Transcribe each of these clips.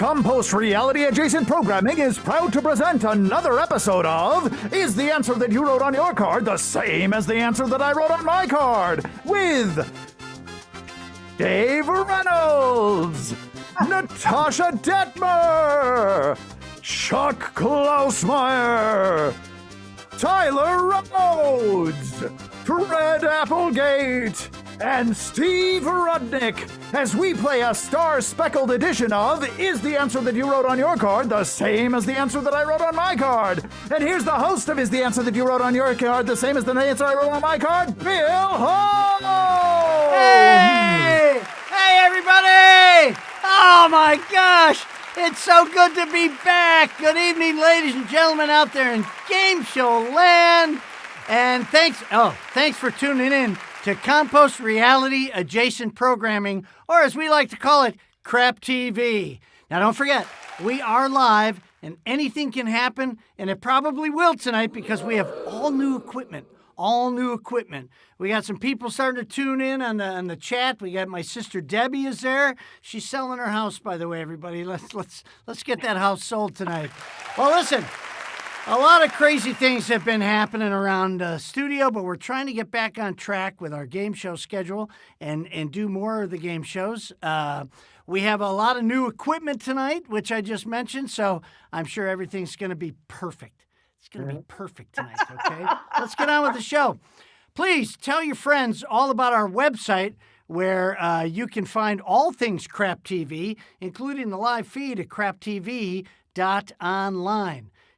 Compost Reality Adjacent Programming is proud to present another episode of Is the Answer That You Wrote on Your Card the Same as the Answer That I Wrote on My Card? With Dave Reynolds, Natasha Detmer, Chuck Klausmeyer, Tyler Rhoads, Fred Applegate, and Steve Rudnick, as we play a star-speckled edition of Is the Answer That You Wrote on Your Card the Same as the Answer That I Wrote on My Card? And here's the host of Is the Answer That You Wrote on Your Card the Same as the Answer I Wrote on My Card, Bill Holmes! Hey! Hey, everybody! Oh, my gosh! It's so good to be back! Good evening, ladies and gentlemen out there in game show land! And thanks for tuning in to Compost Reality Adjacent Programming, or as we like to call it, Crap TV. Now, don't forget, we are live, and anything can happen, and it probably will tonight because we have all new equipment. We got some people starting to tune in on the chat. We got my sister Debbie is there. She's selling her house, by the way, everybody. Let's get that house sold tonight. Well, listen. A lot of crazy things have been happening around the studio, but we're trying to get back on track with our game show schedule and do more of the game shows. We have a lot of new equipment tonight, which I just mentioned, so I'm sure everything's going to be perfect. It's going to be perfect tonight, okay? Let's get on with the show. Please tell your friends all about our website where you can find all things Crap TV, including the live feed at craptv.online.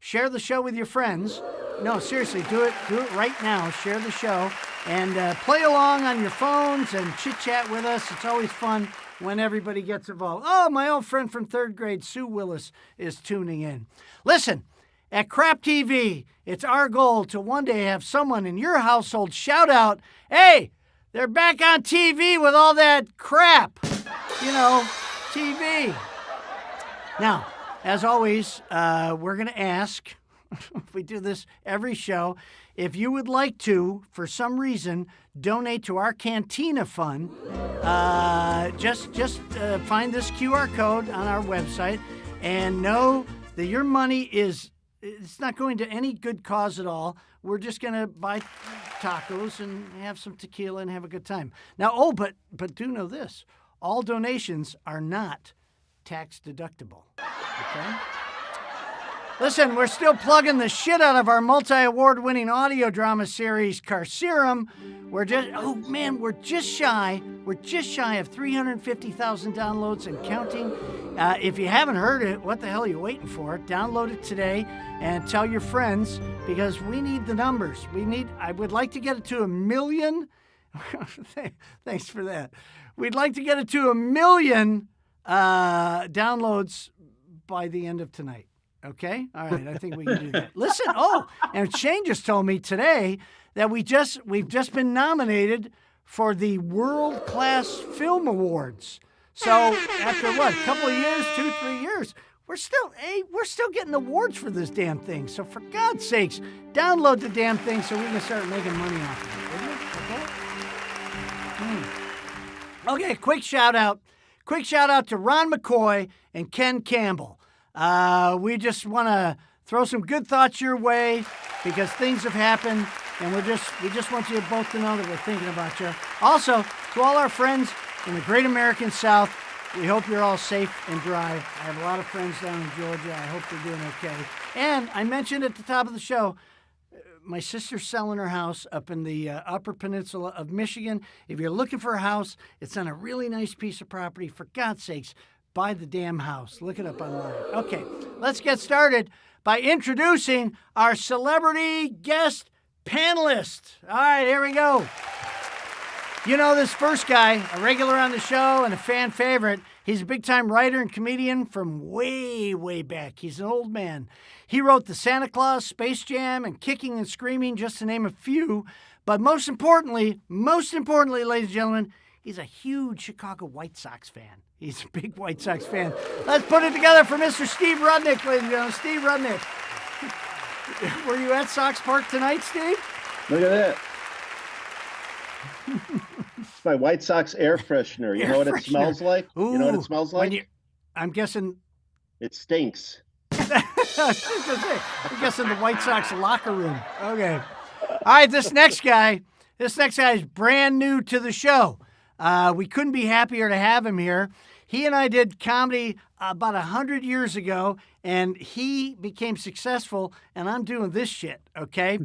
Share the show with your friends. No, seriously, do it right now. Share the show and play along on your phones and chit-chat with us. It's always fun when everybody gets involved. Oh, my old friend from third grade, Sue Willis, is tuning in. Listen, at Crap TV, it's our goal to one day have someone in your household shout out, "Hey, they're back on TV with all that crap." You know, TV. Now, as always, we're going to ask, if we do this every show, if you would like to, for some reason, donate to our Cantina Fund, just find this QR code on our website and know that your money it's not going to any good cause at all. We're just going to buy tacos and have some tequila and have a good time. Now, but do know this. All donations are not tax deductible. Okay? Listen, we're still plugging the shit out of our multi-award-winning audio drama series, Carcerum. We're just shy of 350,000 downloads and counting. If you haven't heard it, what the hell are you waiting for? Download it today and tell your friends, because we need the numbers. I would like to get it to 1 million. Thanks for that. We'd like to get it to 1 million downloads by the end of tonight. Okay? All right, I think we can do that. Listen, and Shane just told me today that we've just been nominated for the World Class Film Awards. So after what, a couple of years, 2-3 years, we're still getting awards for this damn thing. So for God's sakes, download the damn thing so we can start making money off of it. Okay, quick shout out to Ron McCoy and Ken Campbell. We just want to throw some good thoughts your way because things have happened, and we just want you both to know that we're thinking about you. Also, to all our friends in the great American South, we hope you're all safe and dry. I have a lot of friends down in Georgia. I hope they're doing okay. And I mentioned at the top of the show, my sister's selling her house up in the Upper Peninsula of Michigan. If you're looking for a house, it's on a really nice piece of property. For God's sakes, buy the damn house. Look it up online. Okay, let's get started by introducing our celebrity guest panelist. All right, here we go. You know this first guy, a regular on the show and a fan favorite. He's a big-time writer and comedian from way, way back. He's an old man. He wrote The Santa Claus, Space Jam, and Kicking and Screaming, just to name a few. But most importantly, ladies and gentlemen, he's a huge Chicago White Sox fan. He's a big White Sox fan. Let's put it together for Mr. Steve Rudnick, ladies and gentlemen. Steve Rudnick. Were you at Sox Park tonight, Steve? Look at that. It's my White Sox air freshener. You know what it smells like? Ooh, you know what it smells like? I'm guessing... It stinks. I'm guessing the White Sox locker room. Okay. All right, this next guy is brand new to the show. We couldn't be happier to have him here. He and I did comedy about 100 years ago, and he became successful, and I'm doing this shit, okay?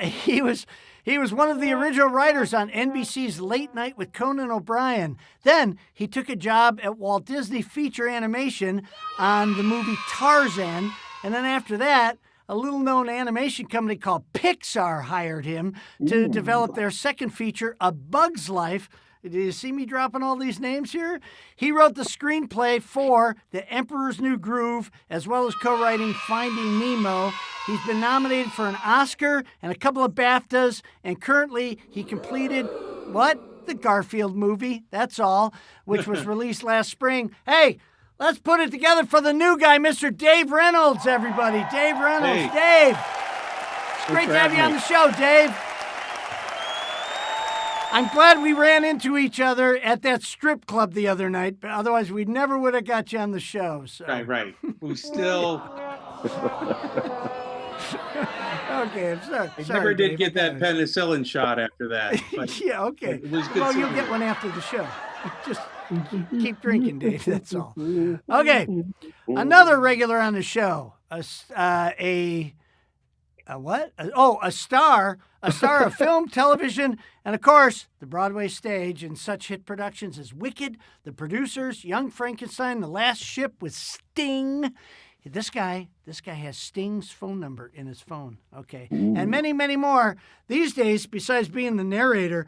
He was one of the original writers on NBC's Late Night with Conan O'Brien. Then he took a job at Walt Disney Feature Animation on the movie Tarzan, and then after that, a little-known animation company called Pixar hired him to develop their second feature, A Bug's Life. Did you see me dropping all these names here? He wrote the screenplay for The Emperor's New Groove, as well as co-writing Finding Nemo. He's been nominated for an Oscar and a couple of BAFTAs, and currently he completed, the Garfield movie, that's all, which was released last spring. Hey, let's put it together for the new guy, Mr. Dave Reynolds, everybody. Dave Reynolds. Hey. Dave. It's great to have you on the show, Dave. I'm glad we ran into each other at that strip club the other night, but otherwise we never would have got you on the show. So. Right. We still... Okay, I'm sorry. I never did get that penicillin shot after that. Yeah, okay. It was good. Well, you'll get one after the show. Just keep drinking, Dave, that's all. Okay, another regular on the show, a star of film, television, and of course, the Broadway stage and such hit productions as Wicked, The Producers, Young Frankenstein, The Last Ship with Sting. This guy has Sting's phone number in his phone. Okay. And many, many more. These days, besides being the narrator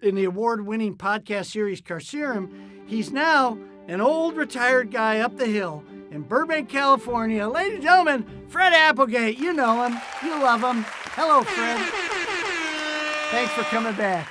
in the award-winning podcast series Carcerum, he's now an old retired guy up the hill in Burbank, California. Ladies and gentlemen, Fred Applegate. You know him. You love him. Hello, Fred. Thanks for coming back.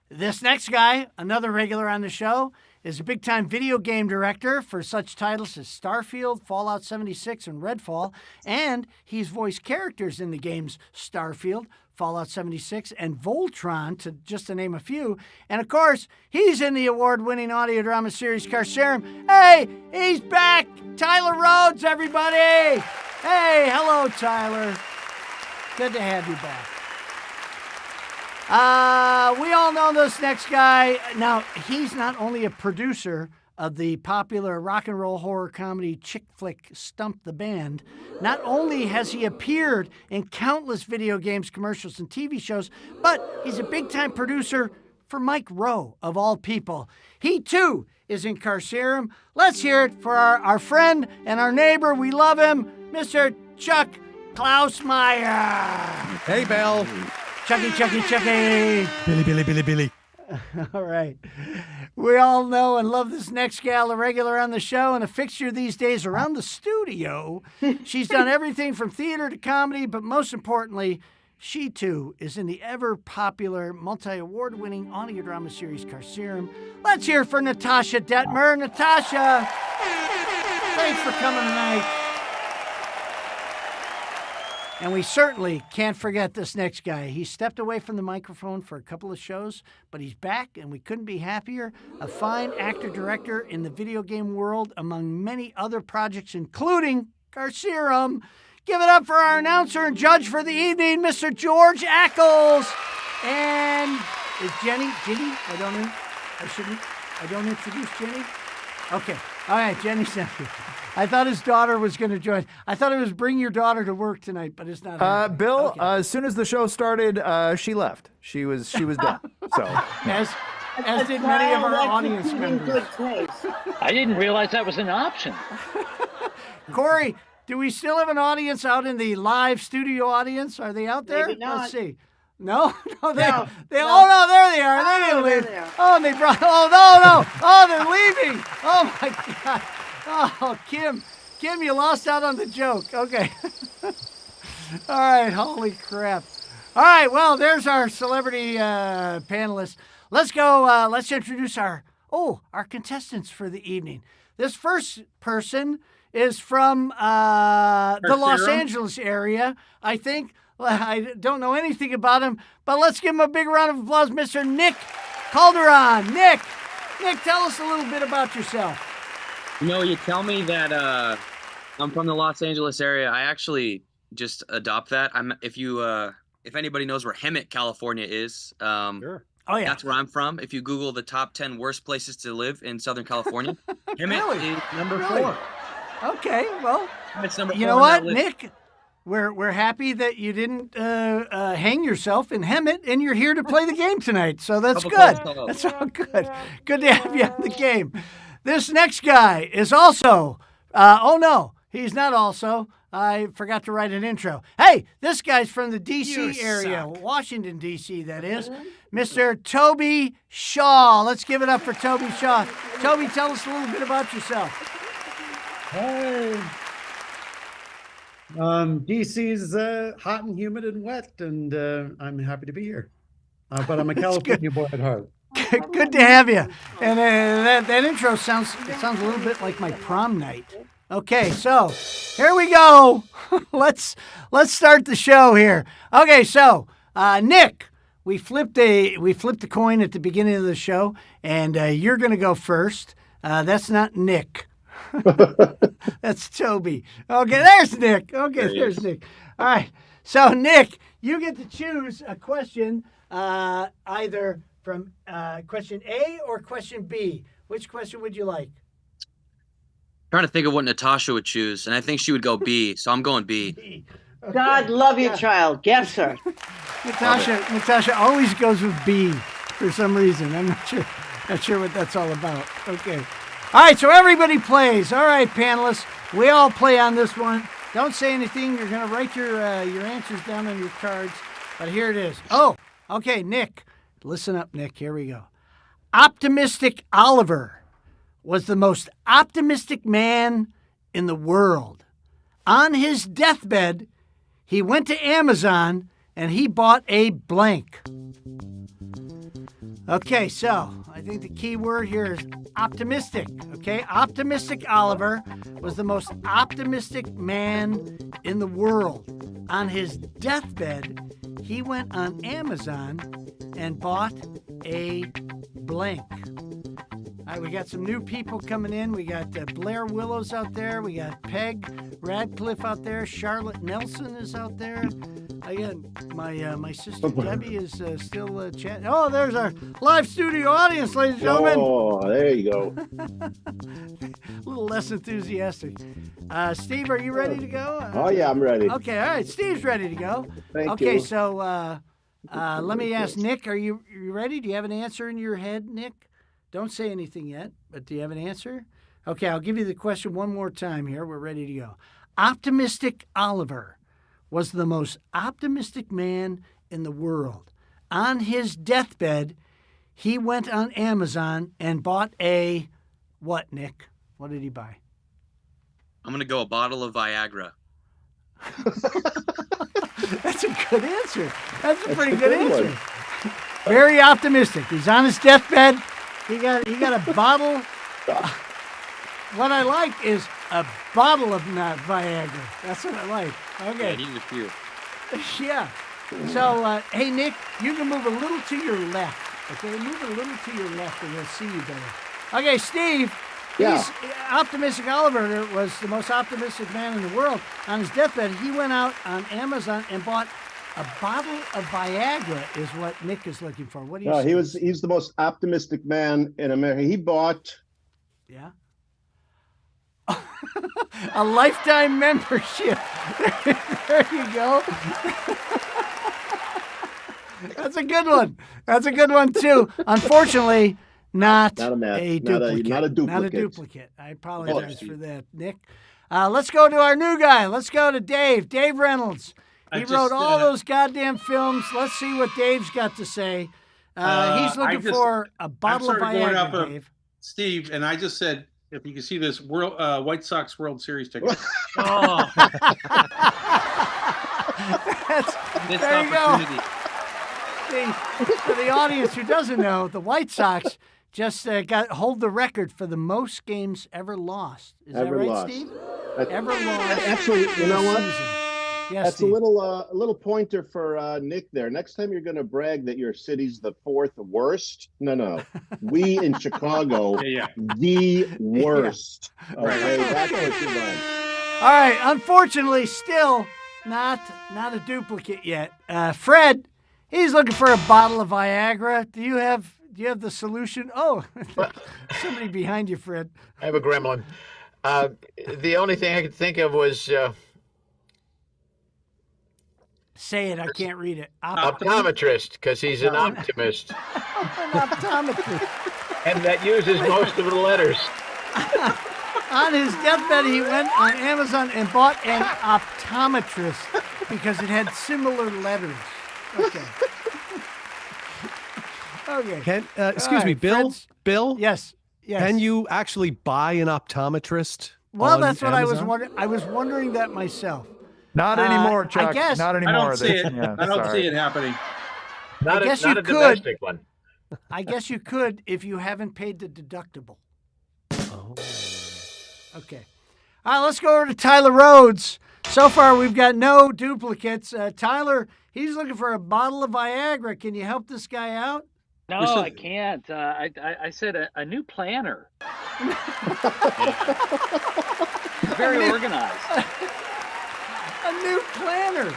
This next guy, another regular on the show, is a big-time video game director for such titles as Starfield, Fallout 76, and Redfall, and he's voiced characters in the games Starfield, Fallout 76, and Voltron, to name a few. And, of course, he's in the award-winning audio drama series Carcerum. Hey, he's back! Tyler Rhoads, everybody! Hey, hello, Tyler. Good to have you back. We all know this next guy. Now, he's not only a producer of the popular rock and roll horror comedy chick flick Stump the Band, not only has he appeared in countless video games, commercials, and TV shows, but he's a big-time producer for Mike Rowe, of all people. He, too, is in Carcerum. Let's hear it for our friend and our neighbor. We love him, Mr. Chuck Klausmeyer. Hey, Belle. Chucky. Billy. All right. We all know and love this next gal, a regular on the show and a fixture these days around the studio. She's done everything from theater to comedy, but most importantly, she too is in the ever-popular, multi-award-winning audio drama series Carcerum. Let's hear it for Natasha Detmer. Natasha, thanks for coming tonight. And we certainly can't forget this next guy. He stepped away from the microphone for a couple of shows, but he's back, and we couldn't be happier. A fine actor-director in the video game world, among many other projects, including Carcerum. Give it up for our announcer and judge for the evening, Mr. George Ackles. And is Jenny? I don't introduce Jenny? Okay. All right, Jenny sent you. I thought his daughter was going to join. I thought it was bring your daughter to work tonight, but it's not. Bill, okay. as soon as the show started, she left. She was done. So as did many of our audience members. I didn't realize that was an option. Corey, do we still have an audience out in the live studio audience? Are they out there? Maybe not. Let's see. No, No. Oh no, there they are. They didn't leave. there they are. Oh, and they brought. Oh no. Oh, they're leaving. Oh my God. Oh, Kim, you lost out on the joke. Okay. All right. Holy crap. All right. Well, there's our celebrity panelists. Let's go. Let's introduce our contestants for the evening. This first person is from the Los Angeles area, I think. I don't know anything about him, but let's give him a big round of applause, Mr. Nick Calderon. Nick, tell us a little bit about yourself. You know, you tell me that I'm from the Los Angeles area. I actually just adopt that. If anybody knows where Hemet, California is, Sure. Oh yeah, that's where I'm from. If you Google the top 10 worst places to live in Southern California, Hemet is number 4. Okay, well, It's number 4. you know what, Nick? We're happy that you didn't hang yourself in Hemet, and you're here to play the game tonight. So that's good. That's all good. Good to have you on the game. This next guy is also. Oh no, he's not also. I forgot to write an intro. Hey, this guy's from the D.C. area, Washington, D.C., that is. Mr. Toby Shaw. Let's give it up for Toby Shaw. Toby, tell us a little bit about yourself. Hey. DC's hot and humid and wet, and I'm happy to be here. But I'm a California boy at heart. Good to have you. And that intro sounds a little bit like my prom night. Okay, so here we go. Let's start the show here. Okay, so Nick, we flipped the coin at the beginning of the show, and you're going to go first. That's not Nick. That's Toby. Okay, there's Nick. Okay, there's Nick. All right. So, Nick, you get to choose a question either from question A or question B. Which question would you like? Trying to think of what Natasha would choose, and I think she would go B, so I'm going B. B. Okay. God love you, child. Guess her. Natasha always goes with B for some reason. I'm not sure what that's all about. Okay. All right, so everybody plays. All right, panelists, we all play on this one. Don't say anything. You're going to write your answers down on your cards. But here it is. Oh, okay, Nick. Listen up, Nick. Here we go. Optimistic Oliver was the most optimistic man in the world. On his deathbed, he went to Amazon and he bought a blank. Okay, so I think the key word here is optimistic. Okay, optimistic Oliver was the most optimistic man in the world. On his deathbed, he went on Amazon and bought a blank. All right, we got some new people coming in. We got Blair Willows out there. We got Peg Radcliffe out there. Charlotte Nelson is out there. Again, my sister Debbie is still chatting. Oh, there's our live studio audience, ladies and gentlemen. Oh, there you go. A little less enthusiastic. Steve, are you ready to go? Oh, yeah, I'm ready. Okay, all right. Steve's ready to go. Thank okay, you. so let me ask Nick, are you ready? Do you have an answer in your head, Nick? Don't say anything yet, but do you have an answer? Okay, I'll give you the question one more time here. We're ready to go. Optimistic Oliver was the most optimistic man in the world. On his deathbed, he went on Amazon and bought a what, Nick? What did he buy? I'm gonna go a bottle of Viagra. That's a good answer. That's a pretty good answer. Very optimistic. He's on his deathbed. He got a bottle. What I like is a bottle of not Viagra. That's what I like. Okay. Yeah, he was a few. Yeah. So, hey, Nick, you can move a little to your left. Okay, move a little to your left and we'll see you better. Okay, Steve. Yeah. He's optimistic Oliver was the most optimistic man in the world. On his deathbed, he went out on Amazon and bought a bottle of Viagra is what Nick is looking for. What do you say? He's the most optimistic man in America. He bought... Yeah. A lifetime membership. There you go. That's a good one. That's a good one too. Unfortunately, not a duplicate. Not a duplicate. Not a duplicate. I apologize for that, Nick. Let's go to our new guy. Let's go to Dave. Dave Reynolds. He wrote all those goddamn films. Let's see what Dave's got to say. He's looking for a bottle of Viagra, Dave. Steve, and I just said, if you can see this, White Sox World Series ticket. Oh. There you go. For the audience who doesn't know, the White Sox just hold the record for the most games ever lost. Is that right, Steve? Ever lost. Actually, you know what? Yes, That's Steve. a little pointer for Nick there. Next time you're going to brag that your city's the fourth worst. No. We in Chicago, the worst. Okay, that's what you want. All right. Unfortunately, still not a duplicate yet. Fred, he's looking for a bottle of Viagra. Do you have the solution? Oh, somebody behind you, Fred. I have a gremlin. The only thing I could think of was say it. I can't read it. optometrist, because he's an optimist, An optometrist. and that uses most of the letters. On his deathbed, he went on Amazon and bought an optometrist because it had similar letters. Okay. Okay. Excuse me, Bill. Fred's... Bill. Yes. Can you actually buy an optometrist? Well, that's what Amazon? I was wondering. I was wondering that myself. Not anymore, Chuck. I guess. Not anymore. I don't see it. I don't see it happening. Not guess a you could. domestic one. I guess you could if you haven't paid the deductible. Oh. Okay. All right, let's go over to Tyler Rhoads. So far, we've got no duplicates. Tyler, he's looking for a bottle of Viagra. Can you help this guy out? No, I can't. I said a new planner. Very organized. A new planner.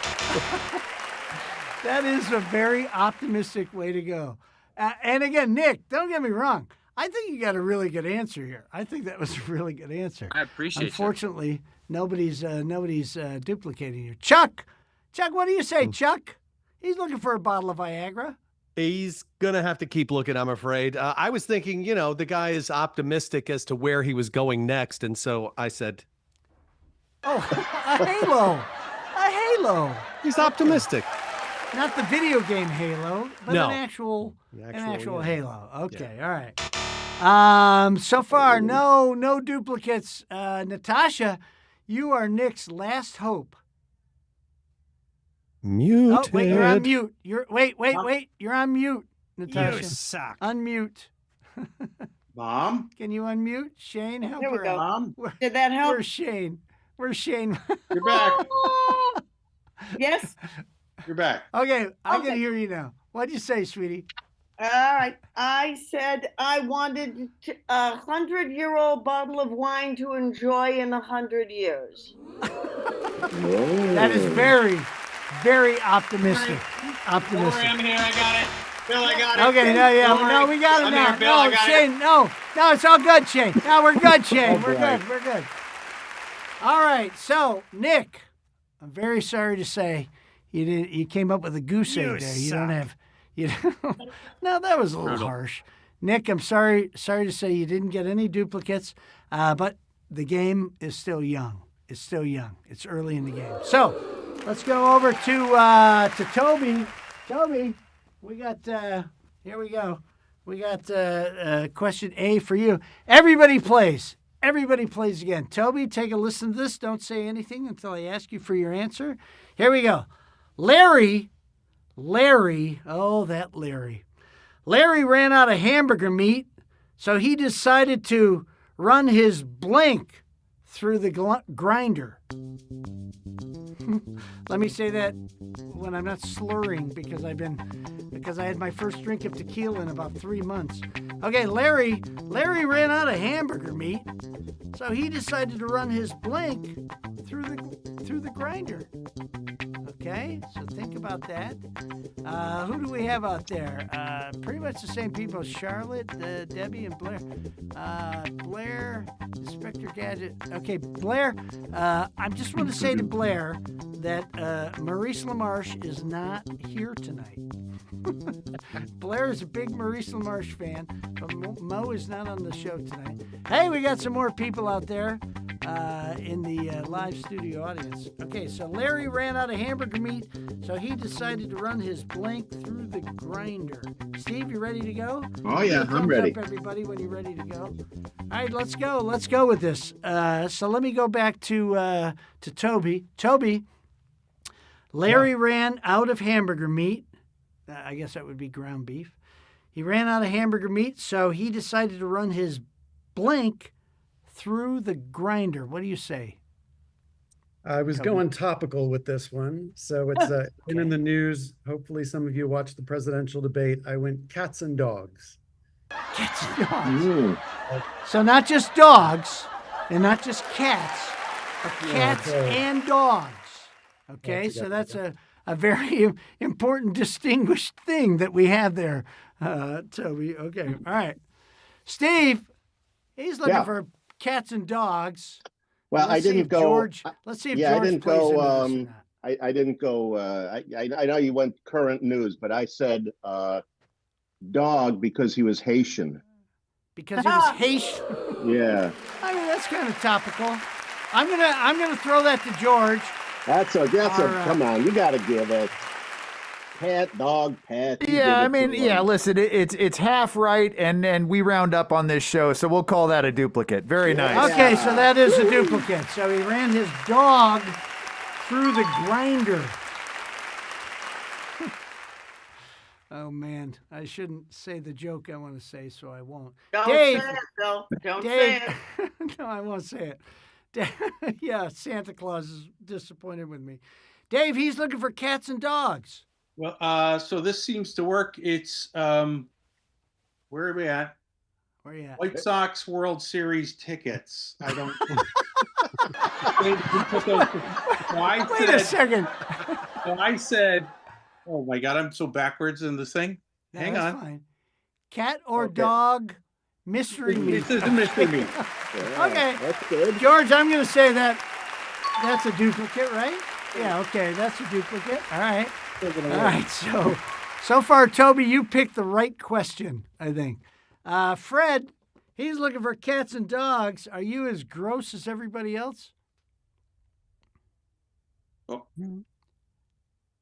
That is a very optimistic way to go. And again, Nick, don't get me wrong. I think you got a really good answer here. I think that was a really good answer. I appreciate it. Unfortunately, nobody's duplicating you. Chuck, what do you say, Chuck? He's looking for a bottle of Viagra. He's going to have to keep looking, I'm afraid. I was thinking, the guy is optimistic as to where he was going next. And so I said, oh, a Halo. A Halo. He's optimistic. Not the video game Halo, but No. an actual Halo. Okay, Yeah. all right. So far, no duplicates. Natasha, you are Nick's last hope. Muted. Oh, wait, you're on mute. Wait. You're on mute, Natasha. You suck. Unmute. Mom? Can you unmute? Shane, help There we her go. out. Mom? Did that help? Where's Shane? You're back. Yes. You're back. Okay, I Okay. can hear you now. What'd you say, sweetie? All right. I said I wanted a 100-year-old bottle of wine to enjoy in 100 years. That is very, very optimistic. Optimistic. I'm here. I got it. Bill, I got it. Okay, no, we got it I'm now. here, Bill, I No, got Shane, no, it's all good, Shane. No, we're good, Shane. We're boy. good. We're good. All right, so Nick, I'm very sorry to say you didn't. You came up with a goose egg there. You don't have. You no, that was a little harsh. Nick, I'm sorry to say you didn't get any duplicates, but the game is still young. It's still young. It's early in the game. So let's go over to Toby. Toby, we got here we go. We got question A for you. Everybody plays. Everybody plays again. Toby, take a listen to this. Don't say anything until I ask you for your answer. Here we go. Larry, oh, that Larry. Larry ran out of hamburger meat, so he decided to run his blank through the grinder. Let me say that when I'm not slurring because I had my first drink of tequila in about 3 months. Okay, Larry ran out of hamburger meat, so he decided to run his blank through the grinder. Okay, so think about that. Who do we have out there? Pretty much the same people. Charlotte, Debbie, and Blair. Blair, Inspector Gadget. Okay, Blair, I just want to say to Blair that Maurice LaMarche is not here tonight. Blair is a big Maurice LaMarche fan, but Mo is not on the show tonight. Hey, we got some more people out there in the live studio audience. Okay, so Larry ran out of hamburger meat, so he decided to run his blank through the grinder. Steve, you ready to go? Oh yeah, I'm ready. Up, everybody, when you're ready to go. All right, let's go. Let's go with this. So let me go back to Toby. Toby, Larry ran out of hamburger meat. I guess that would be ground beef. He ran out of hamburger meat, so he decided to run his blank through the grinder. What do you say? I was going topical with this one. So it's been in the news. Hopefully some of you watched the presidential debate. I went cats and dogs. Cats and dogs. So not just dogs and not just cats, but cats and dogs. Okay, so that's a very important, distinguished thing that we have there, Toby. Okay, all right. Steve, he's looking for cats and dogs. Well, I didn't go. George, let's see if George I didn't plays into go. this or not. I didn't go. I know you went current news, but I said dog because he was Haitian. Because he was Haitian. Yeah. I mean, that's kind of topical. I'm gonna throw that to George. Come on, you got to give it. Cat, dog, pet. Yeah, I mean, listen, it's half right, and we round up on this show, so we'll call that a duplicate. Very nice. Okay, so that is a duplicate. So he ran his dog through the grinder. Oh, man, I shouldn't say the joke I want to say, so I won't. Don't Dave, say it, Bill. Don't Dave, say it. No, I won't say it. Yeah, Santa Claus is disappointed with me. Dave, he's looking for cats and dogs. Well, so this seems to work. It's where are we at? Where are you at? White Sox World Series tickets. I don't. Wait a second. So I said, "Oh my God, I'm so backwards in this thing." No, Hang that's on. Fine. Cat or dog mystery meat. This is a mystery meat. Okay. That's good. George, I'm going to say that's a duplicate, right? Yeah, okay, that's a duplicate. All right. All right, so far, Toby, you picked the right question, I think. Fred, he's looking for cats and dogs. Are you as gross as everybody else? Oh.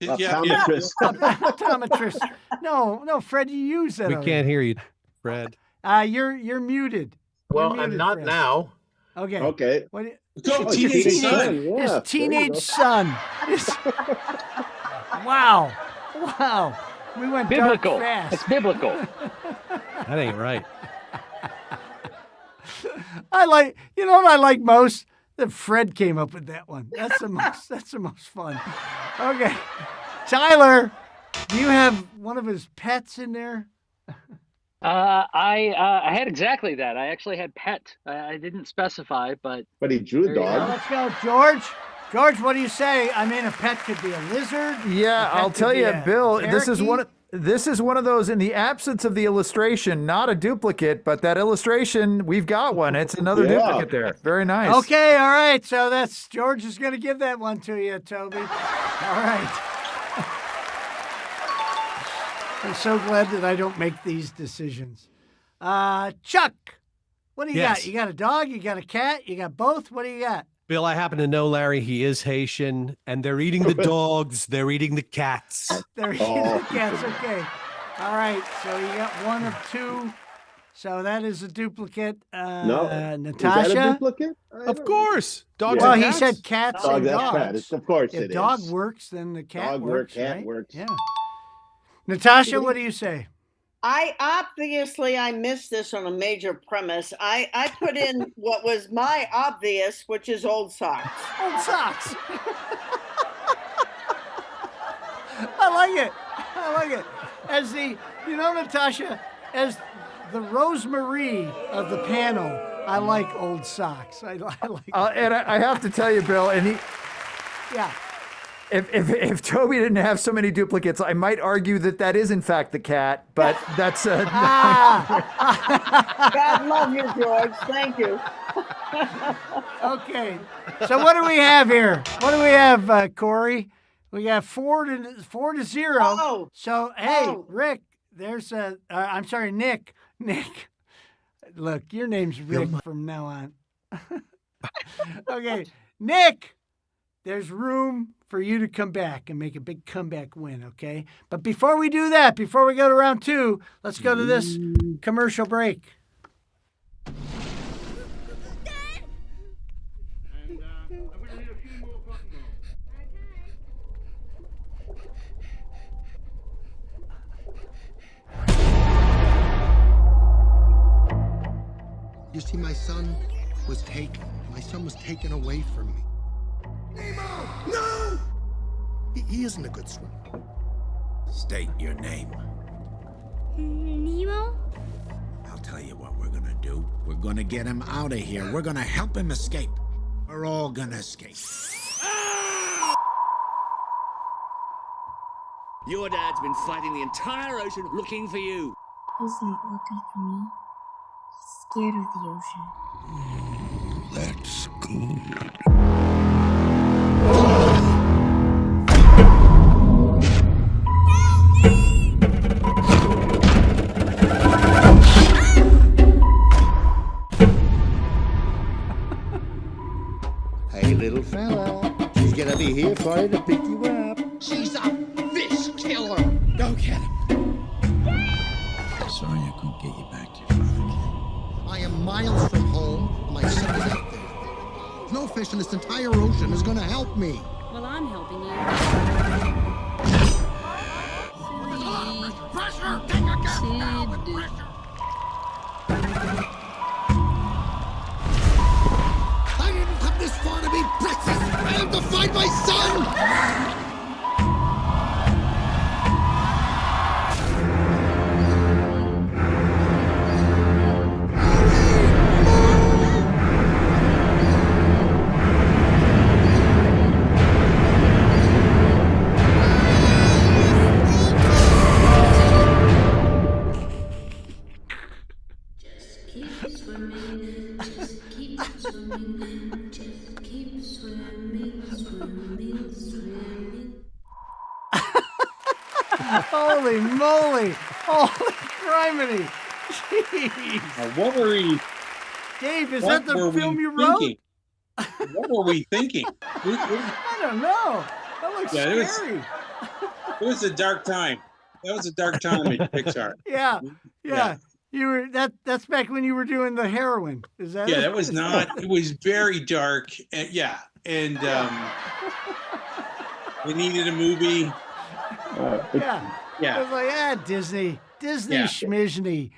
Optometrist. Optometrist. No, Fred, you use that. We already. can't hear you, Fred. You're muted. Well, You're I'm muted, not Fred. now. Okay. Okay. What? So teenage son. His Yeah, teenage son. Wow. We went Biblical. dark fast. It's biblical. That ain't right. You know what I like most? That Fred came up with that one. That's the most fun. Okay. Tyler, do you have one of his pets in there? I had exactly that. I actually had pet. I didn't specify, but But he drew There you dog. Let's go, George. George, what do you say? I mean, a pet could be a lizard. Yeah, I'll tell you, Bill, this is one of those, in the absence of the illustration, not a duplicate, but that illustration, we've got one. It's another duplicate there. Very nice. Okay, all right. So that's George is going to give that one to you, Toby. All right. I'm so glad that I don't make these decisions. Chuck, what do you got? You got a dog? You got a cat? You got both? What do you got? Bill, I happen to know Larry. He is Haitian, and they're eating the dogs. They're eating the cats. They're eating the cats. Okay. All right. So you got one of two. So that is a duplicate. No. Natasha? Is that a duplicate? Of course. Dogs Well, and he cats. said cats and dogs. Of course if it dog is. works, then the cat Dog works, cat right? works. Yeah. Natasha, what do you say? I missed this on a major premise. I put in what was my obvious, which is old socks. Old socks. I like it. I like it. As the, Natasha, as the Rosemary of the panel, I like old socks. I like and I have to tell you, Bill, and yeah. If Toby didn't have so many duplicates, I might argue that is in fact the cat, but that's God love you, George. Thank you. Okay. So what do we have here? What do we have, Corey? We got 4-0. Oh. So hey, Rick, there's I'm sorry, Nick. Nick. Look, your name's Rick from now on. Okay, Nick. There's room for you to come back and make a big comeback win, okay? But before we do that, before we go to round 2, let's go to this commercial break. You see, my son was taken. My son was taken away from me. Nemo! No! He isn't a good swimmer. State your name. Nemo? I'll tell you what we're gonna do. We're gonna get him out of here. We're gonna help him escape. We're all gonna escape. Your dad's been fighting the entire ocean looking for you. He's not looking for me. He's scared of the ocean. That's good. Hey, little fella. She's gonna be here for you to pick you up. She's a fish killer. Go get him. Sorry I couldn't get you back to your father, kid. I am miles from home. My son is out there. No fish in this entire ocean is gonna help me. Well, I'm helping you. Pressure! Take your gas down with pressure! I didn't come this far to be breakfast. I have to find my son! Holy moly! Holy criminy! Jeez. What were we? Dave, is What that the were film we you wrote? thinking? What were we thinking? I don't know. That looks scary. It was a dark time. That was a dark time at Pixar. Yeah. You were that's back when you were doing the heroin. Is that? Yeah, it? that was not. It was very dark. And we needed a movie. Yeah. It was like, Disney schmizny.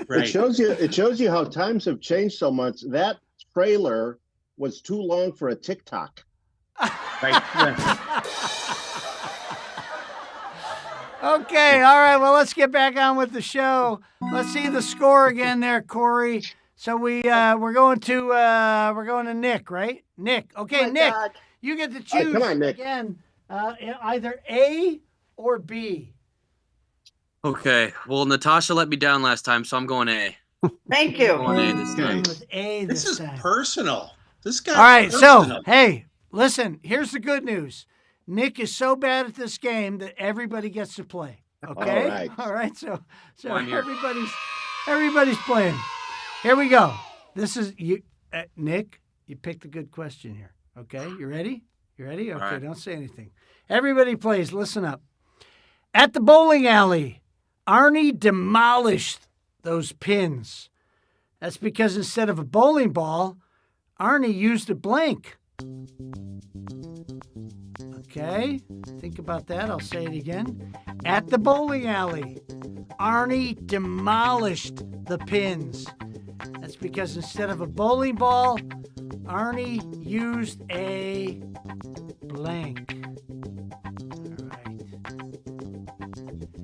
Right. It shows you how times have changed so much. That trailer was too long for a TikTok. Right. Okay, all right. Well, let's get back on with the show. Let's see the score again there, Corey. So we're going to Nick, right? Nick. Okay, My Nick. God. You get to All right, choose come on, Nick. again, either A or B. Okay. Well, Natasha let me down last time, so I'm going A. Thank you. Going A this time. With A This is time. personal. This guy. All right, personal. so hey, listen. Here's the good news. Nick is so bad at this game that everybody gets to play. Okay. All right. So I'm here. everybody's playing. Here we go. This is you, Nick. You picked a good question here. Okay, you ready? You ready? Okay, right. Don't say anything. Everybody plays. Listen up. At the bowling alley, Arnie demolished those pins. That's because instead of a bowling ball, Arnie used a blank. Okay, think about that. I'll say it again. At the bowling alley, Arnie demolished the pins. That's because instead of a bowling ball, Arnie used a blank. All right.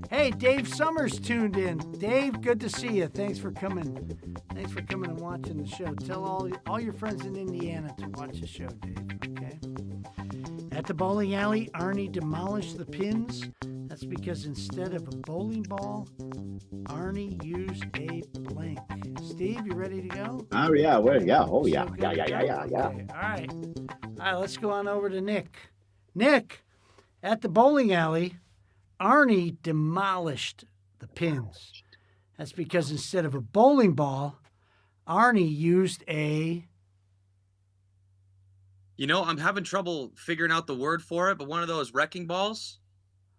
Hey, Dave Summers tuned in. Dave, good to see you. Thanks for coming. Thanks for coming and watching the show. Tell all your friends in Indiana to watch the show, Dave. Okay. At the bowling alley, Arnie demolished the pins. That's because instead of a bowling ball, Arnie used a blank. Steve, you ready to go? Oh yeah, Oh yeah, So yeah. Okay. All right, let's go on over to Nick. Nick, at the bowling alley, Arnie demolished the pins. That's because instead of a bowling ball, Arnie used a... You know, I'm having trouble figuring out the word for it, but one of those wrecking balls?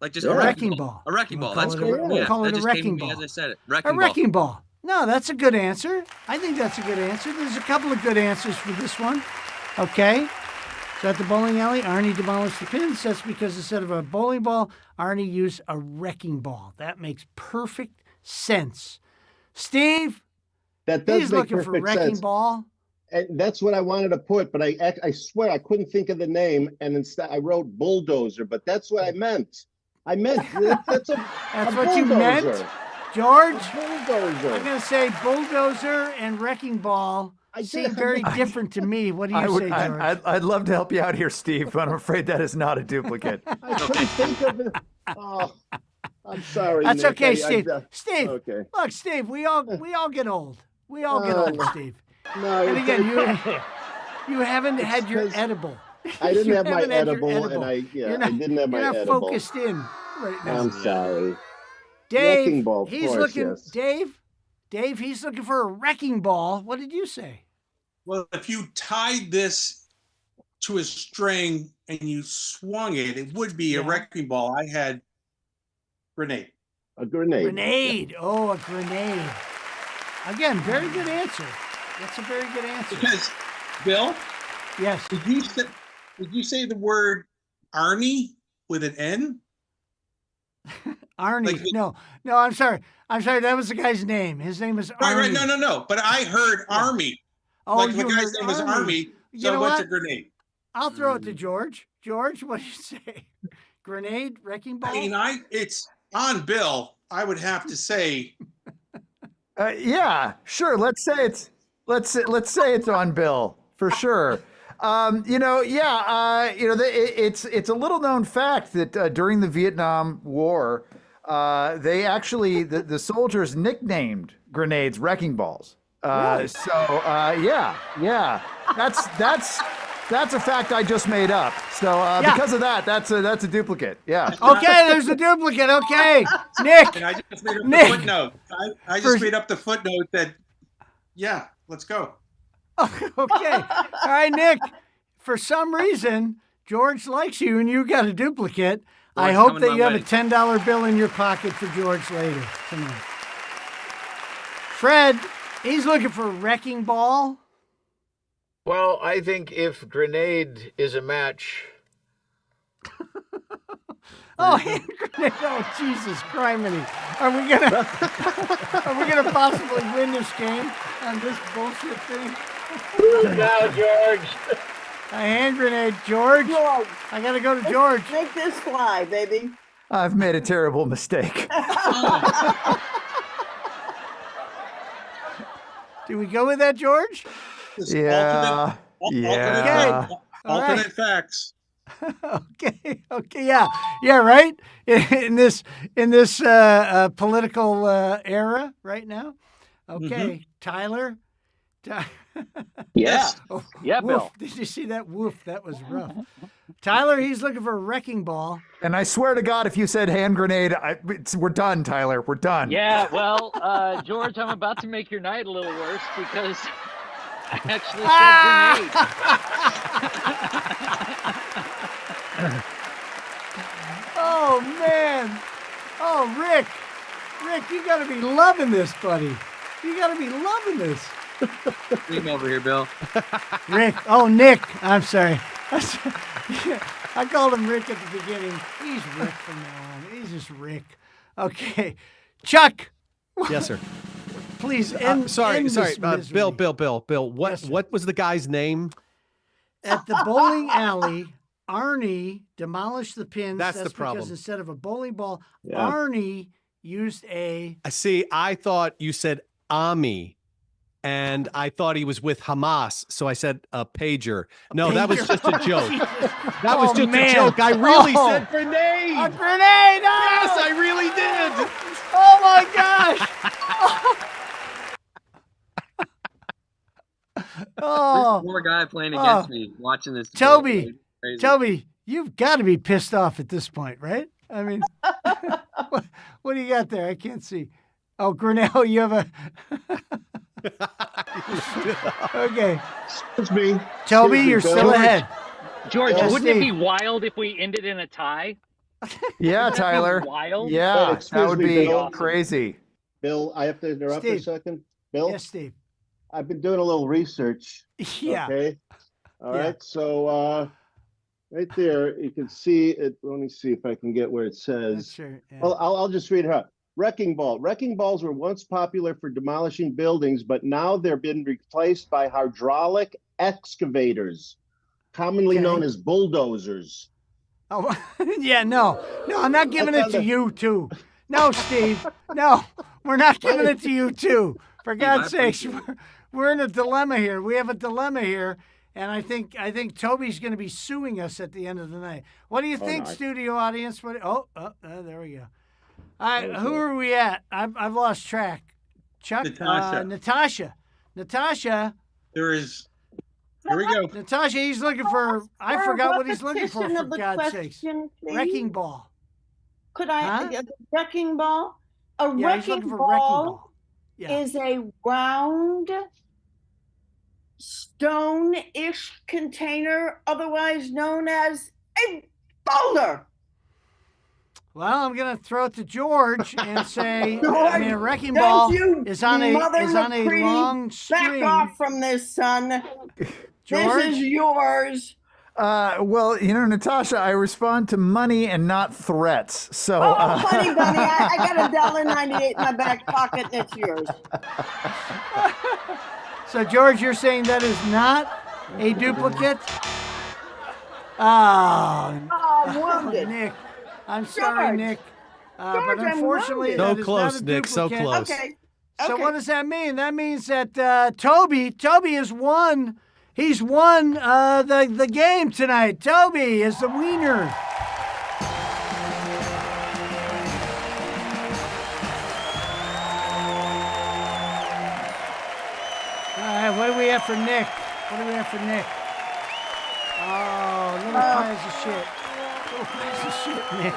Like just A a wrecking ball. A wrecking We'll ball. That's call it a- cool. we'll Yeah, call it that a just came to wrecking me ball. as I said it. A Wrecking ball. wrecking ball. No, that's a good answer. I think that's a good answer. There's a couple of good answers for this one. Okay. So at the bowling alley, Arnie demolished the pins. That's because instead of a bowling ball, Arnie used a wrecking ball. That makes perfect sense. Steve, That does he's make looking for perfect wrecking sense. ball. And that's what I wanted to put, but I swear I couldn't think of the name, and instead I wrote bulldozer. But that's what I meant. That's what you meant, bulldozer. George. Bulldozer. I'm going to say bulldozer and wrecking ball seem very different to me. What do you say, George? I'd love to help you out here, Steve, but I'm afraid that is not a duplicate. I couldn't think of it. Oh, I'm sorry. That's Nick. okay, Steve. Steve, okay. look, Steve, we all get old. We all get old, Steve. No, And again, you haven't had your edible. I didn't You have my haven't had your edible, and I didn't have my You're not edible. focused in right now. I'm sorry. Dave, Wrecking ball, of he's course, looking. yes. Dave, he's looking for a wrecking ball. What did you say? Well, if you tied this to a string and you swung it, it would be a wrecking ball. I had grenade. A grenade. Grenade. Yeah. Oh, a grenade. Again, very good answer. That's a very good answer. Because, Bill? Yes. Did you say the word Arnie with an N? Arnie. No, I'm sorry. That was the guy's name. His name is Arnie. Right. No. But I heard Army. Oh, like you the guy's heard name was Army. Army. You So know what's what? a grenade? I'll throw it to George. George, what do you say? Grenade, wrecking ball? I mean, it's on Bill. I would have to say. Yeah, sure. Let's say it's on Bill for sure. It's a little known fact that during the Vietnam War, they actually the soldiers nicknamed grenades wrecking balls. Really? Yeah, that's a fact I just made up. So because of that, that's a duplicate. Yeah. Okay, there's a duplicate. Okay, Nick. And I just made up the footnote. I just made up the footnote that. Yeah, let's go. Okay. All right, Nick. For some reason, George likes you and you got a duplicate. I hope that you have a $10 bill in your pocket for George later tonight. Fred, he's looking for a wrecking ball. Well, I think if grenade is a match. Oh, hand grenade. Oh, Jesus criminy. Are we gonna possibly win this game on this bullshit thing? Now, George. A hand grenade, George. I gotta go to George. Make this fly, baby. I've made a terrible mistake. Do we go with that, George? Yeah. Okay. All Alternate right. facts. Okay. Yeah. Right. In this political era right now. Okay, Tyler. Yeah. Oh, Yeah, woof. Bill. Did you see that? Woof. That was rough. Tyler, he's looking for a wrecking ball. And I swear to God, if you said hand grenade, we're done, Tyler. We're done. Yeah, well, George, I'm about to make your night a little worse because I actually said grenade. Oh, man. Oh, Rick. Rick, you got to be loving this, buddy. You got to be loving this. Lean over here, Bill. Rick. Oh, Nick. I'm sorry. I called him Rick at the beginning. He's Rick from now on. He's just Rick. Okay. Chuck. Yes, sir. Please end. Sorry. End this misery. Bill. What was the guy's name? At the bowling alley, Arnie demolished the pins. That's the problem. Because instead of a bowling ball, Arnie used a. See, I thought you said Ami, and I thought he was with Hamas, so I said a pager. No, that was just a joke. That was just a joke. I really said grenade. A grenade! Oh! Yes, I really did. Oh my gosh! Oh, Poor guy playing against me, watching this. Toby, Crazy. Toby, you've got to be pissed off at this point, right? I mean, what do you got there? I can't see. Oh, Grinnell, you have a. Okay. Excuse me. Toby, Excuse me, you're Bill. still ahead. George, Yes, wouldn't it be Steve. wild if we ended in a tie? Yeah, Wouldn't that be Tyler. wild? Yeah, Excuse that would me, be Bill. crazy. Bill, I have to interrupt for a Steve. second. Bill, Yes, Steve. I've been doing a little research. Yeah. Okay. All Yeah. right. So right there, you can see it. Let me see if I can get where it says. Sure. Yeah. Well, I'll just read it out. Wrecking ball. Wrecking balls were once popular for demolishing buildings, but now they've been replaced by hydraulic excavators, commonly known as bulldozers. Oh, yeah, no, I'm not giving it to you too. No, Steve, no, we're not giving it to you too. For God's sakes, we're in a dilemma here. We have a dilemma here, and I think Toby's going to be suing us at the end of the night. What do you think, no. studio audience? What? There we go. All right, who are we at? I've lost track. Chuck, Natasha. Here we go. Natasha, he's looking for. I forgot what he's looking for Repetition of the God's sakes. question, please. Wrecking ball. Could I? Huh? Wrecking ball. A Yeah, he's wrecking looking for ball, wrecking ball. Yeah. is a round, stone-ish container, otherwise known as a boulder. Well, I'm going to throw it to George and say, George, a wrecking don't ball you is on a mother McCready long back string. off from this, son. George? This is yours. Well, Natasha, I respond to money and not threats. So, Funny, bunny. I got $1.98 in my back pocket, and it's yours. So, George, you're saying that is not a duplicate? Oh, wounded. Nick. I'm sorry, George. Nick. But George, I'm unfortunately, wounded. that is close, not a Nick, so duplicate. close. Okay. So what does that mean? That means that Toby has won. He's won the game tonight. Toby is the winner. All right, what do we have for Nick? Oh, little piles of shit. Little piles of shit, Nick.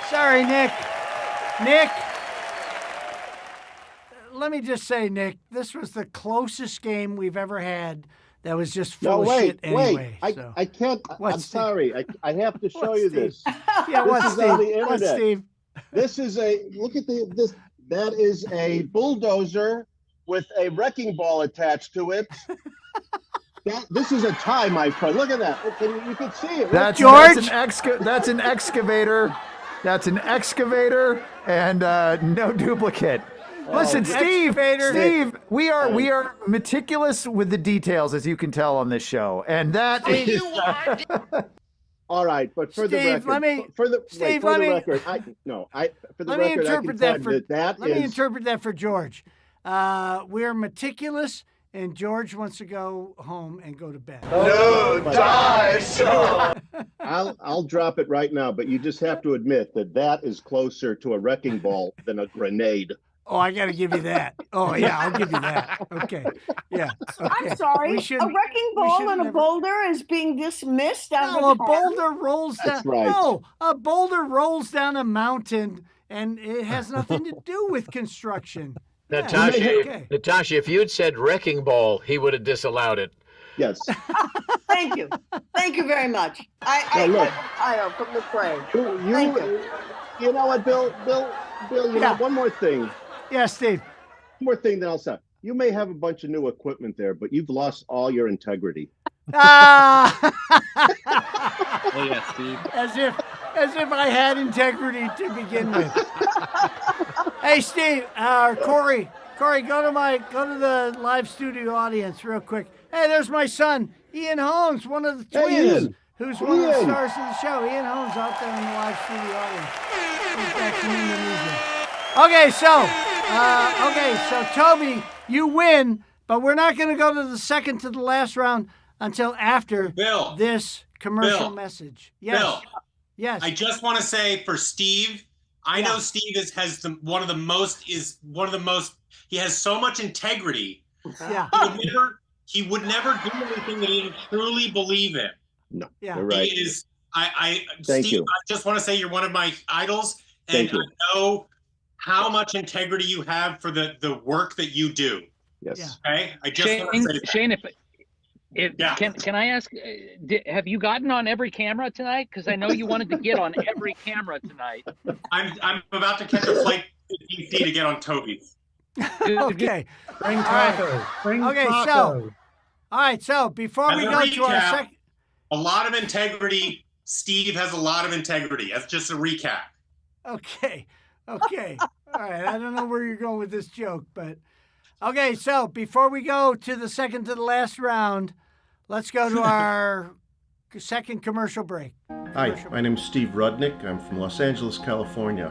Sorry, Nick. Nick. Let me just say, Nick, this was the closest game we've ever had that was just full of shit anyway. So. I can't. What, I'm Steve? sorry. I have to show What, you Steve? this. Yeah, what, This is on the Steve? What, internet. Steve? This is look at this. That is a bulldozer with a wrecking ball attached to it. This is a tie, my friend. Look at that. You can see it. That's George? That's an excavator. That's an excavator and no duplicate. Listen, Steve, we are meticulous with the details, as you can tell on this show, and that is. All right, but for the Steve, record, for the record, Let me interpret that for that let me interpret that for George. We're meticulous and George wants to go home and go to bed. No, die, so. I'll drop it right now, but you just have to admit that is closer to a wrecking ball than a grenade. Oh, I got to give you that. Oh, yeah, I'll give you that. Okay. Yeah. Okay. I'm sorry. A wrecking ball and a boulder is being dismissed out No, of a boulder rolls down. That's right. No, a boulder rolls down a mountain, and it has nothing to do with construction. Natasha, okay. Natasha, if you'd said wrecking ball, he would have disallowed it. Yes. Thank you. Thank you very much. I from the fray. Thank you. You know what, Bill, you know, one more thing. Yeah, Steve. One more thing that I'll say. You may have a bunch of new equipment there, but you've lost all your integrity. Ah! Oh, yeah, Steve. As if I had integrity to begin with. Hey, Steve, Corey, go to the live studio audience real quick. Hey, there's my son, Ian Holmes, one of the twins, who's one of the stars of the show. Ian Holmes out there in the live studio audience. He's back from Indonesia. Okay, so Toby, you win, but we're not going to go to the second to the last round until after this commercial message. Yes. Bill, yes. I just want to say for Steve, I know Steve has one of the most. He has so much integrity. Yeah. He would never do anything that he didn't truly believe in. No. Yeah. You're right. He is. Thank Steve, you. I just want to say you're one of my idols, and I know how much integrity you have for the work that you do. Yes. Okay. I just want to say that. Shane, can I ask? Have you gotten on every camera tonight? Because I know you wanted to get on every camera tonight. I'm about to catch a flight 15 feet to get on Toby's. Okay. Bring taco. Okay, so all right, so before we go to our second, a lot of integrity. Steve has a lot of integrity. That's just a recap. Okay. All right. I don't know where you're going with this joke, but okay. So before we go to the second to the last round, let's go to our second commercial break. Hi, my name is Steve Rudnick. I'm from Los Angeles, California.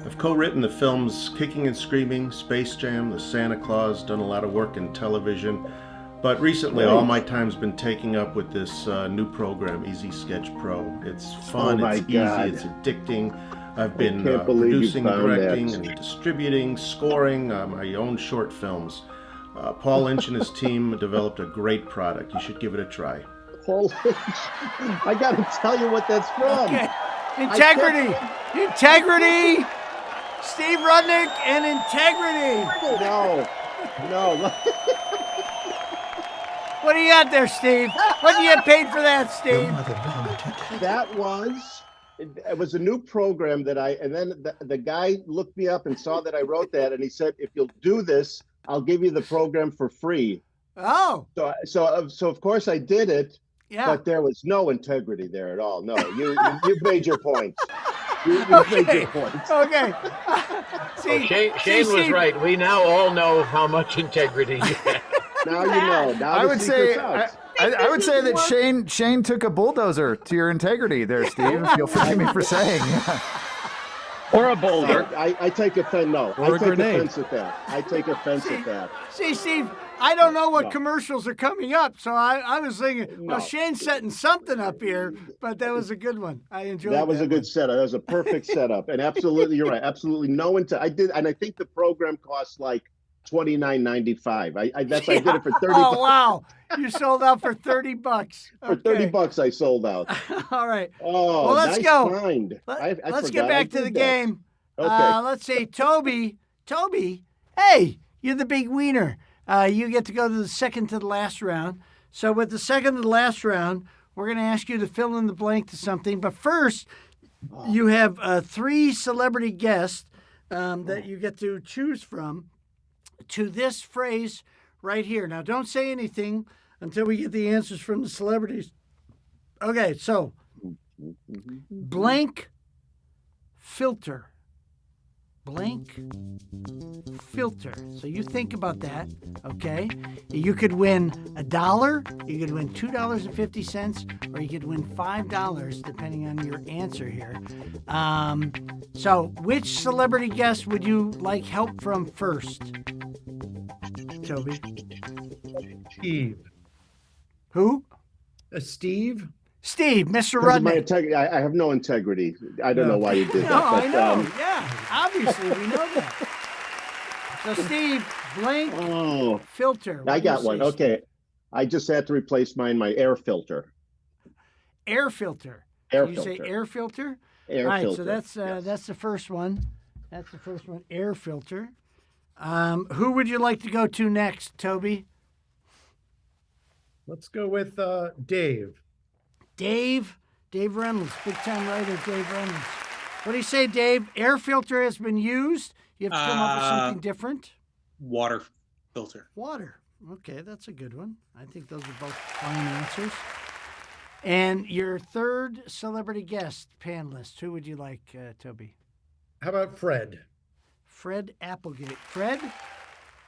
I've co-written the films Kicking and Screaming, Space Jam, The Santa Claus, done a lot of work in television. But recently, all my time's been taking up with this new program, Easy Sketch Pro. It's fun, it's easy, it's addicting. I've been producing, directing, and distributing, scoring my own short films. Paul Lynch and his team developed a great product. You should give it a try. Paul Lynch. I got to tell you what that's from. Okay. Integrity. Steve Rudnick and integrity. No. What do you got there, Steve? What do you get paid for that, Steve? It was a new program that and then the guy looked me up and saw that I wrote that, and he said, if you'll do this, I'll give you the program for free. Oh. So of course I did it. Yeah. But there was no integrity there at all. No, you've made your point. You've made your point. Okay. Shane was right. We now all know how much integrity you have. Now you know. Now I would say that Shane took a bulldozer to your integrity there, Steve. You'll forgive me for saying. Or a boulder. I take offense. No, or I take offense at that. I take offense at that. See, Steve, I don't know what commercials are coming up, so I was thinking, well, Shane's setting something up here, but that was a good one. I enjoyed that. That was a good setup. That was a perfect setup, and absolutely, you're right. Absolutely, no one. I did, and I think the program cost like $29.95. I did it for $30. Oh wow! You sold out for $30. For $30, I sold out. All right. Oh, well, let's nice go. Find. Let's get back to the game. Okay. Let's see, Toby. Hey, you're the big wiener. You get to go to the second to the last round. So with the second to the last round, we're going to ask you to fill in the blank to something. But first, you have 3 celebrity guests that you get to choose from to this phrase right here. Now, don't say anything until we get the answers from the celebrities. Okay, so blank filter. Blank filter. So you think about that, okay? You could win $1, you could win $2.50, or you could win $5, depending on your answer here. So which celebrity guest would you like help from first? Toby? Steve. Who? Steve. Steve, Mr. Because of my Rudnick. integrity, I have no integrity. I don't No. know why you did No, that. I know. Yeah, obviously we know that. So, Steve, blank filter. I What do you got one. say, Steve? Okay. I just had to replace my air filter. Air filter. Air So you say filter. air filter? Air All right, filter. so that's the first one. That's the first one, air filter. Who would you like to go to next, Toby? Let's go with Dave. Dave Reynolds, big time writer, Dave Reynolds. What do you say, Dave? Air filter has been used. You have to come up with something different. Water filter. Water. Okay, that's a good one. I think those are both fine answers. And your third celebrity guest panelist, who would you like, Toby? How about Fred? Fred Applegate. Fred,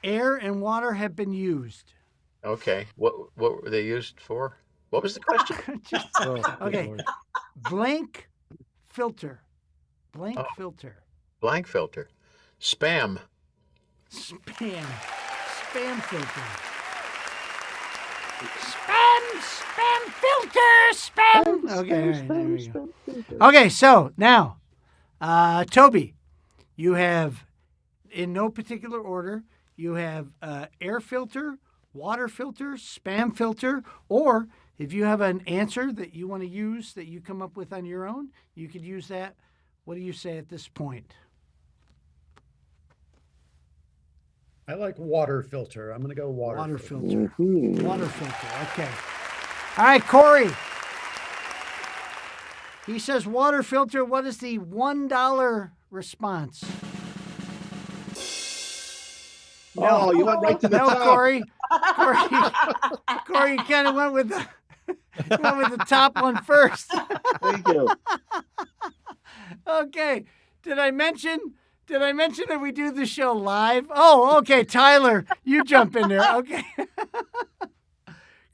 air and water have been used. Okay. What were they used for? What was the question? Okay. Blank filter. Blank Oh. filter. Blank filter. Spam. Spam. Spam filter. Spam filter. Spam. Okay, all right, there we go. Okay, so now, Toby, you have, in no particular order, you have air filter, water filter, spam filter, or if you have an answer that you want to use that you come up with on your own, you could use that. What do you say at this point? I like water filter. I'm going to go water filter. Water filter. Okay. All right, Corey. He says water filter. What is the $1 response? Oh, you went right to the top. Corey. Corey kind of went with the top one first. Thank you. Okay. Did I mention that we do the show live? Oh, okay. Tyler, you jump in there. Okay.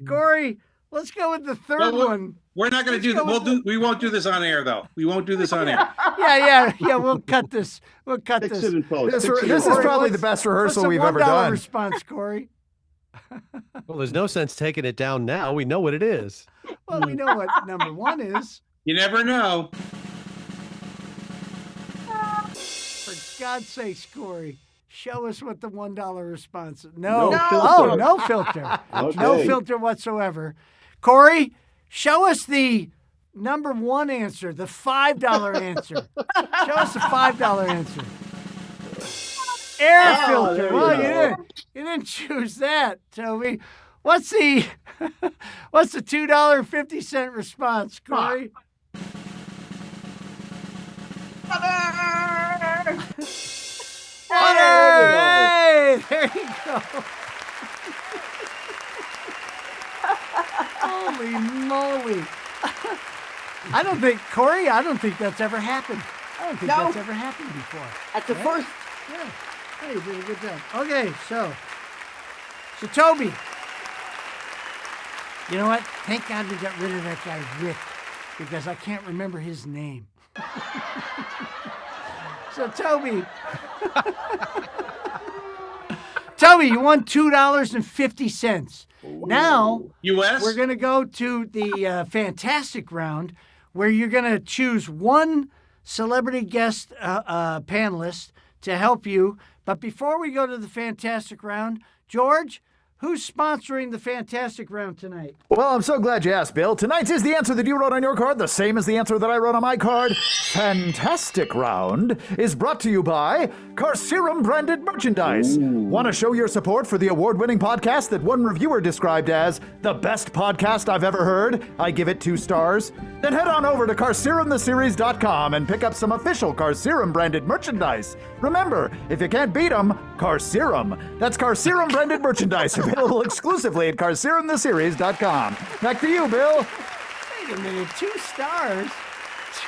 Corey, let's go with the third one. We're not going to do that. We won't do this on air, though. We won't do this on air. Yeah. We'll cut this. Fix it in post. This is probably the best rehearsal we've ever done. Response, Corey. Well, there's no sense taking it down now. We know what it is. Well, we know what number one is. You never know. For God's sakes, Corey, show us what the $1 response is. No filter. Oh, no filter. Okay. No filter whatsoever. Corey, show us the number one answer, the $5 answer. Show us the $5 answer. Air filter. there Well, you you didn't choose that, Toby. What's the $2.50 response, Corey? Water! Hey, there you go. Holy moly. I don't think that's ever happened. I don't think that's ever happened before. That's the first. Yeah. Hey, you did a good job. Okay, so Toby, you know what? Thank God we got rid of that guy Rick, because I can't remember his name. So Toby, you won $2.50. Now, US? We're going to go to the fantastic round where you're going to choose one celebrity guest panelist to help you. But before we go to the fantastic round, George, who's sponsoring the fantastic round tonight? Well, I'm so glad you asked, Bill. Tonight's is the answer that you wrote on your card, the same as the answer that I wrote on my card. Fantastic Round is brought to you by Carcerum branded merchandise. Want to show your support for the award-winning podcast that one reviewer described as the best podcast I've ever heard? I give it 2 stars. Then head on over to carcerumtheseries.com and pick up some official Carcerum branded merchandise. Remember, if you can't beat them, Carcerum. That's Carcerum branded merchandise available exclusively at carcerumtheseries.com. Back to you, Bill. Wait a minute, 2 stars?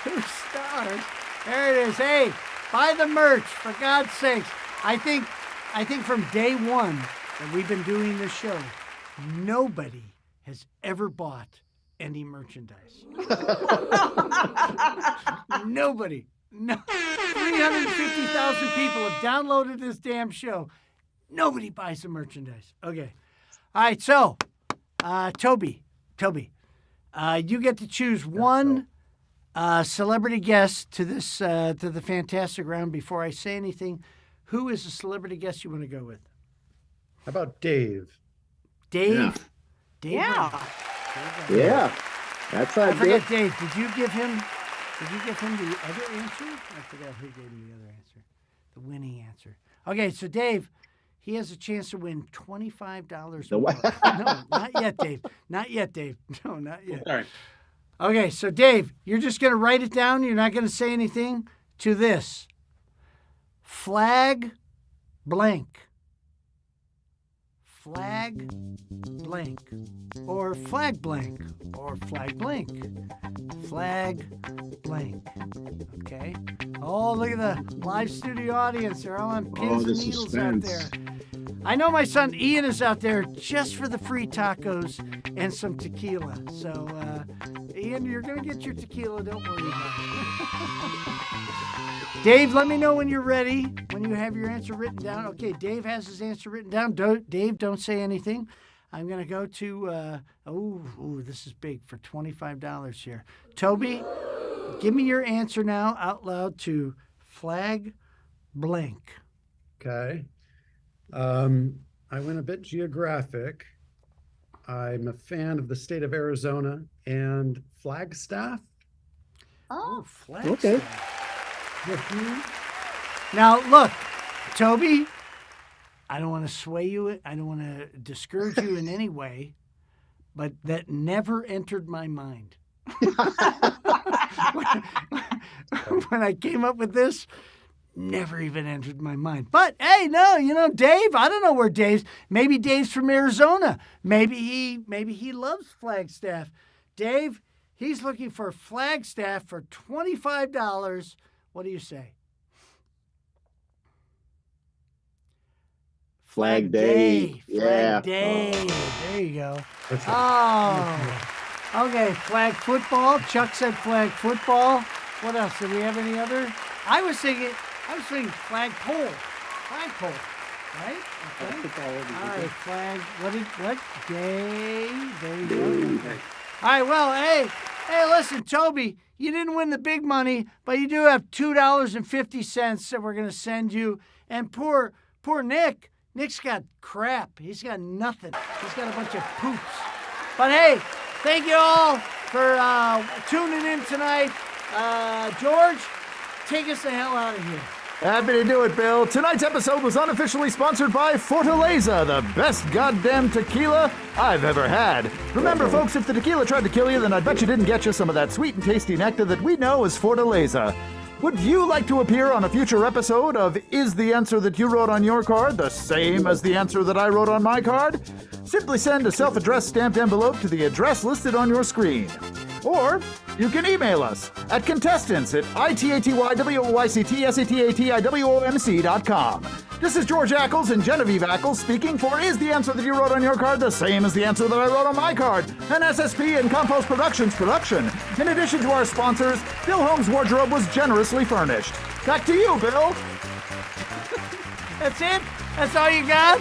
2 stars? There it is. Hey, buy the merch, for God's sakes. I think from day one that we've been doing this show, nobody has ever bought any merchandise. Nobody. No. 350,000 people have downloaded this damn show. Nobody buys the merchandise. Okay. All right, so Toby, you get to choose one celebrity guest to this to the fantastic round. Before I say anything, who is the celebrity guest you want to go with? How about Dave? Dave. Yeah. Dave. Yeah. That's I not forget, Dave. Dave. Did you give him the other answer? I forgot who gave him the other answer. The winning answer. Okay, so Dave, he has a chance to win $25 more. No, not yet, Dave. Not yet, Dave. No, not yet. All right. Okay, so Dave, you're just going to write it down. You're not going to say anything to this. Flag blank. Flag blank. Or flag blank. Or flag blank. Flag blank. Okay. Oh, look at the live studio audience. They're all on pins and needles out there. I know my son Ian is out there just for the free tacos and some tequila. So, Ian, you're going to get your tequila. Don't worry about it. Dave, let me know when you're ready, when you have your answer written down. Okay, Dave has his answer written down. Dave, don't say anything. I'm going to go to, this is big for $25 here. Toby, give me your answer now out loud to flag blank. Okay. I went a bit geographic. I'm a fan of the state of Arizona and Flagstaff. Oh, Flagstaff. Okay. Now, look, Toby, I don't want to sway you. I don't want to discourage you in any way, but that never entered my mind. When I came up with this, never even entered my mind. But hey, no, Dave, I don't know where Dave's. Maybe Dave's from Arizona. Maybe he loves Flagstaff. Dave, he's looking for Flagstaff for $25. What do you say? Flag Day. Yeah. Flag Day. There you go. Okay. Flag football. Chuck said flag football. What else? Did we have any other? I was thinking flagpole. Flagpole. Right? Okay. All right. Flag. What? Day. There you go. Okay. All right. Well, hey, listen, Toby, you didn't win the big money, but you do have $2.50 that we're going to send you. And poor Nick. Nick's got crap. He's got nothing. He's got a bunch of poops. But hey, thank you all for tuning in tonight. George, take us the hell out of here. Happy to do it, Bill. Tonight's episode was unofficially sponsored by Fortaleza, the best goddamn tequila I've ever had. Remember, folks, if the tequila tried to kill you, then I bet you didn't get you some of that sweet and tasty nectar that we know as Fortaleza. Would you like to appear on a future episode of Is the Answer That You Wrote on Your Card the same as the answer that I wrote on my card? Simply send a self-addressed stamped envelope to the address listed on your screen. Or you can email us at contestants@ITATYWOYCTSATATIWOMC.com. This is George Ackles and Genevieve Ackles speaking for Is the Answer That You Wrote on Your Card the same as the answer that I wrote on my card? An SSP and Compost Productions production. In addition to our sponsors, Bill Holmes' wardrobe was generously furnished. Back to you, Bill. That's it? That's all you got?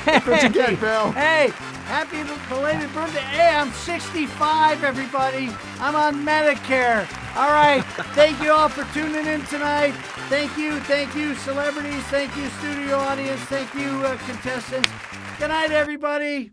That's what you get, Bill. Hey, happy belated birthday. Hey, I'm 65, everybody. I'm on Medicare. All right. Thank you all for tuning in tonight. Thank you, celebrities. Thank you, studio audience. Thank you, contestants. Good night, everybody.